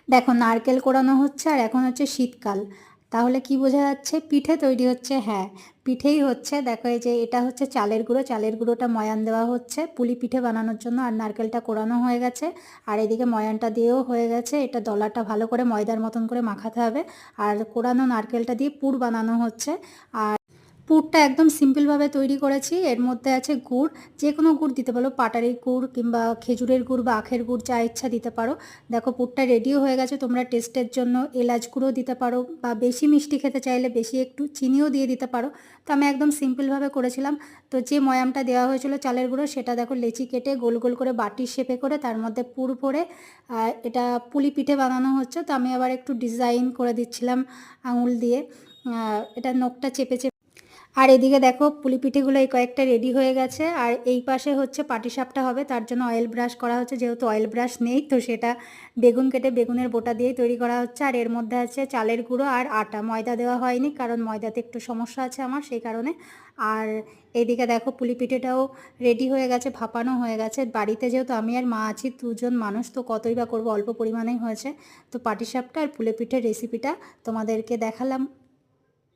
দেখো নারকেল কোড়ানো হচ্ছে আর এখন হচ্ছে শীতকাল, তাহলে কি বোঝা যাচ্ছে? পিঠে তৈরি হচ্ছে। হ্যাঁ, পিঠেই হচ্ছে। দেখো এই যে এটা হচ্ছে চালের গুঁড়ো, চালের গুঁড়োটা ময়ান দেওয়া হচ্ছে পুলি পিঠে বানানোর জন্য, আর নারকেলটা কোড়ানো হয়ে গেছে, আর এদিকে ময়ানটা দিয়েও হয়ে গেছে। এটা দলাটা ভালো করে ময়দার মতন করে মাখাতে হবে, আর কোড়ানো নারকেলটা দিয়ে পুর বানানো হচ্ছে। আর পুরটা একদম সিম্পলভাবে তৈরি করেছি। এর মধ্যে আছে গুড়, যে কোনো গুড় দিতে পারো, পাটালির গুড় কিংবা খেজুরের গুড় বা আখের গুড়, যা ইচ্ছা দিতে পারো। দেখো পুরটা রেডিও হয়ে গেছে। তোমরা টেস্টের জন্য এলাচ গুঁড়ো দিতে পারো, বা বেশি মিষ্টি খেতে চাইলে বেশি একটু চিনিও দিয়ে দিতে পারো। তো আমি একদম সিম্পলভাবে করেছিলাম। তো যে ময়ামটা দেওয়া হয়েছিল চালের গুঁড়ো, সেটা দেখো লেচি কেটে গোল গোল করে বাটির শেপে করে তার মধ্যে পুর ভরে এটা পুলি পিঠে বানানো হচ্ছে। তো আমি আবার একটু ডিজাইন করে দিচ্ছিলাম আঙুল দিয়ে, এটা নখটা চেপে চেপে। আর এদিকে দেখো পুলি পিঠেগুলো এই কয়েকটা রেডি হয়ে গেছে, আর এই পাশে হচ্ছে পাটিসাপটা হবে, তার জন্য অয়েল ব্রাশ করা হচ্ছে। যেহেতু অয়েল ব্রাশ নেই, তো সেটা বেগুন কেটে বেগুনের বোটা দিয়েই তৈরি করা হচ্ছে। আর এর মধ্যে আছে চালের গুঁড়ো আর আটা, ময়দা দেওয়া হয়নি, কারণ ময়দাতে একটু সমস্যা আছে আমার, সেই কারণে। আর এইদিকে দেখো পুলি পিঠেটাও রেডি হয়ে গেছে, ভাপানো হয়ে গেছে। বাড়িতে যেহেতু আমি আর মা আছি, দুজন মানুষ, তো কতই বা করবো, অল্প পরিমাণেই হয়েছে। তো পাটিসাপটা আর পুলি পিঠের রেসিপিটা তোমাদেরকে দেখালাম।